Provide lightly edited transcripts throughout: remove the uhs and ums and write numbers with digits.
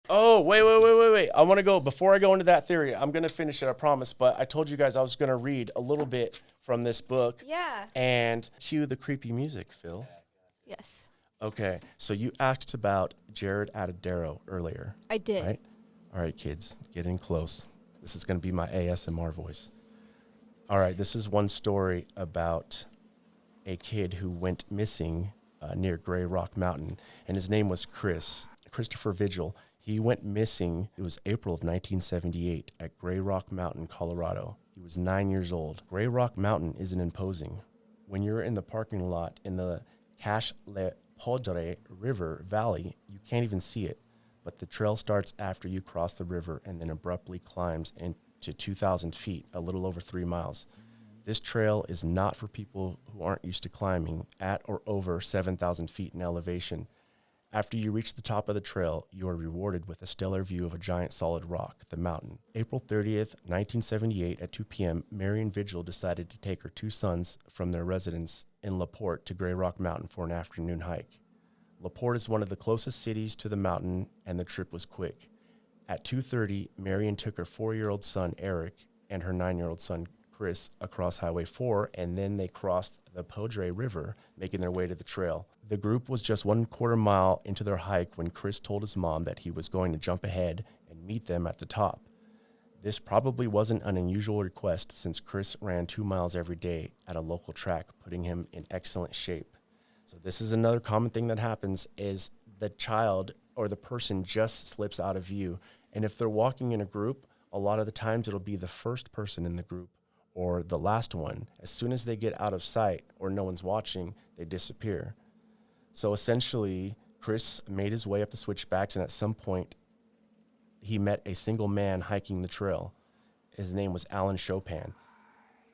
Oh, wait. I want to go, before I go into that theory, I'm going to finish it, I promise. But I told you guys I was going to read a little bit from this book. Yeah. And cue the creepy music, Phil. Yes. Okay, so you asked about Jared Atadero earlier. I did. Right? All right, kids, get in close. This is going to be my ASMR voice. All right, this is one story about a kid who went missing near Gray Rock Mountain, and his name was Christopher Vigil. He went missing, it was April of 1978 at Gray Rock Mountain, Colorado. He was 9 years old. Gray Rock Mountain isn't imposing. When you're in the parking lot in the Cache Le Poudre River Valley, you can't even see it, but the trail starts after you cross the river and then abruptly climbs into 2,000 feet, a little over 3 miles. This trail is not for people who aren't used to climbing at or over 7,000 feet in elevation. After you reach the top of the trail, you are rewarded with a stellar view of a giant solid rock, the mountain. April 30th, 1978 at 2 p.m., Mary and Vigil decided to take her 2 sons from their residence in LaPorte to Gray Rock Mountain for an afternoon hike. LaPorte is one of the closest cities to the mountain, and the trip was quick. At 2:30, Marion took her 4-year-old son, Eric, and her 9-year-old son, Chris, across Highway 4, and then they crossed the Poudre River, making their way to the trail. The group was just 1/4 mile into their hike when Chris told his mom that he was going to jump ahead and meet them at the top. This probably wasn't an unusual request since Chris ran 2 miles every day at a local track, putting him in excellent shape. So this is another common thing that happens is the child or the person just slips out of view. And if they're walking in a group, a lot of the times it'll be the first person in the group or the last one. As soon as they get out of sight or no one's watching, they disappear. So essentially, Chris made his way up the switchbacks, and at some point, he met a single man hiking the trail. His name was Alan Chopin.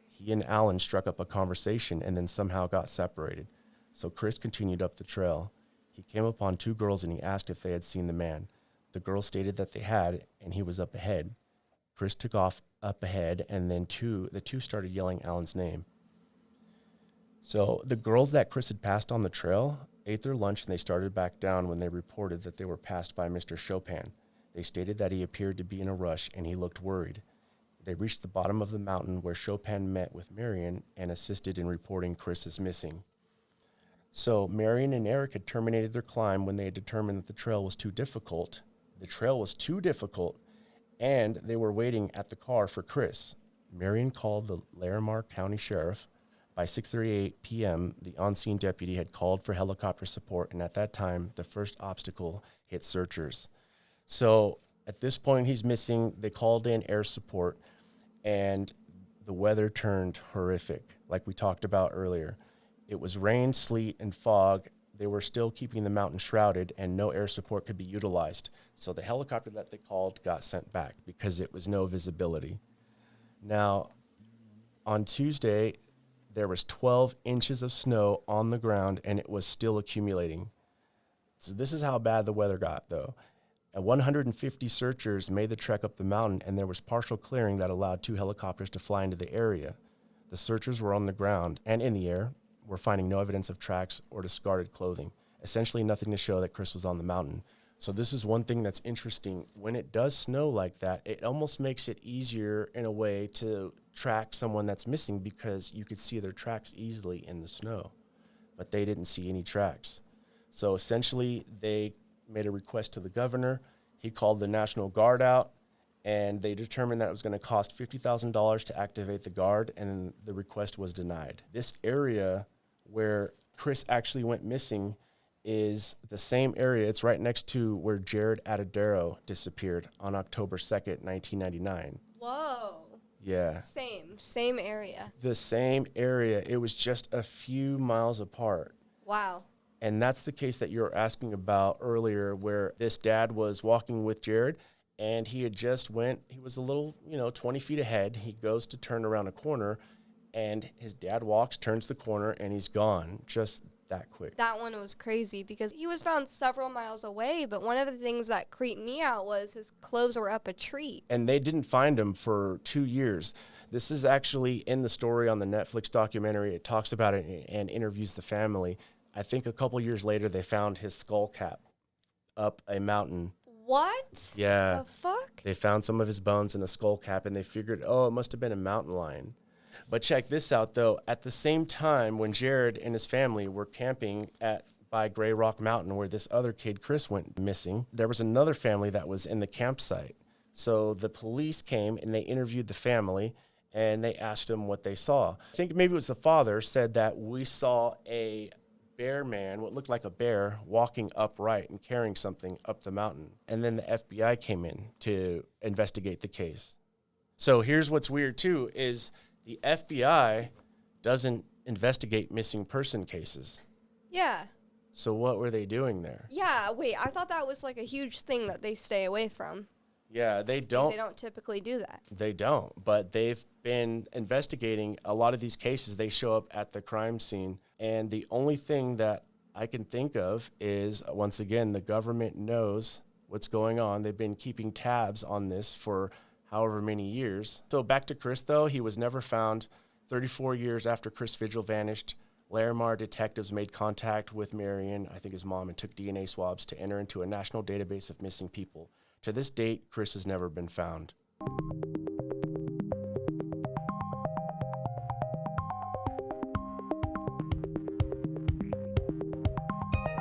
He and Alan struck up a conversation and then somehow got separated. So Chris continued up the trail. He came upon 2 girls and he asked if they had seen the man. The girls stated that they had, and he was up ahead. Chris took off up ahead, and then the two started yelling Alan's name. So the girls that Chris had passed on the trail ate their lunch, and they started back down when they reported that they were passed by Mr. Chopin. They stated that he appeared to be in a rush, and he looked worried. They reached the bottom of the mountain where Chopin met with Marion and assisted in reporting Chris as missing. So Marion and Eric had terminated their climb when they had determined that the trail was too difficult. And they were waiting at the car for Chris. Marion called the Larimer County Sheriff. By 6:38 p.m., the on-scene deputy had called for helicopter support, and at that time, the first obstacle hit searchers. So at this point, he's missing. They called in air support, and the weather turned horrific, like we talked about earlier. It was rain, sleet, and fog. They were still keeping the mountain shrouded, and no air support could be utilized. So the helicopter that they called got sent back because it was no visibility. Now, on Tuesday, there was 12 inches of snow on the ground, and it was still accumulating. So this is how bad the weather got, though. 150 searchers made the trek up the mountain, and there was partial clearing that allowed 2 helicopters to fly into the area. The searchers were on the ground and in the air, were finding no evidence of tracks or discarded clothing. Essentially nothing to show that Chris was on the mountain. So this is one thing that's interesting. When it does snow like that, it almost makes it easier in a way to track someone that's missing because you could see their tracks easily in the snow. But they didn't see any tracks. So essentially they made a request to the governor. He called the National Guard out, and they determined that it was going to cost $50,000 to activate the guard, and the request was denied. This area where Chris actually went missing is the same area. It's right next to where Jared Atadero disappeared on October 2nd, 1999. Whoa. Yeah. Same area. The same area. It was just a few miles apart. Wow. And that's the case that you were asking about earlier, where this dad was walking with Jared, and he was a little, 20 feet ahead. He goes to turn around a corner, and his dad walks, turns the corner, and he's gone just that quick. That one was crazy because he was found several miles away, but one of the things that creeped me out was his clothes were up a tree. And they didn't find him for 2 years. This is actually in the story on the Netflix documentary. It talks about it and interviews the family. I think a couple years later, they found his skull cap up a mountain. What? Yeah. The fuck? They found some of his bones in a skull cap, and they figured, oh, it must have been a mountain lion. But check this out, though. At the same time, when Jared and his family were camping by Gray Rock Mountain, where this other kid, Chris, went missing, there was another family that was in the campsite. So the police came, and they interviewed the family, and they asked them what they saw. I think maybe it was the father said that we saw a bear man, what looked like a bear, walking upright and carrying something up the mountain. And then the FBI came in to investigate the case. So here's what's weird, too, is the FBI doesn't investigate missing person cases. Yeah. So what were they doing there? Yeah, wait, I thought that was like a huge thing that they stay away from. Yeah, they don't. They don't typically do that. They don't, but they've been investigating a lot of these cases. They show up at the crime scene, and the only thing that I can think of is, once again, the government knows what's going on. They've been keeping tabs on this for however many years. So back to Chris, though, he was never found. 34 years after Chris Vigil vanished, Larimar detectives made contact with Marion, I think his mom, and took DNA swabs to enter into a national database of missing people. To this date, Chris has never been found.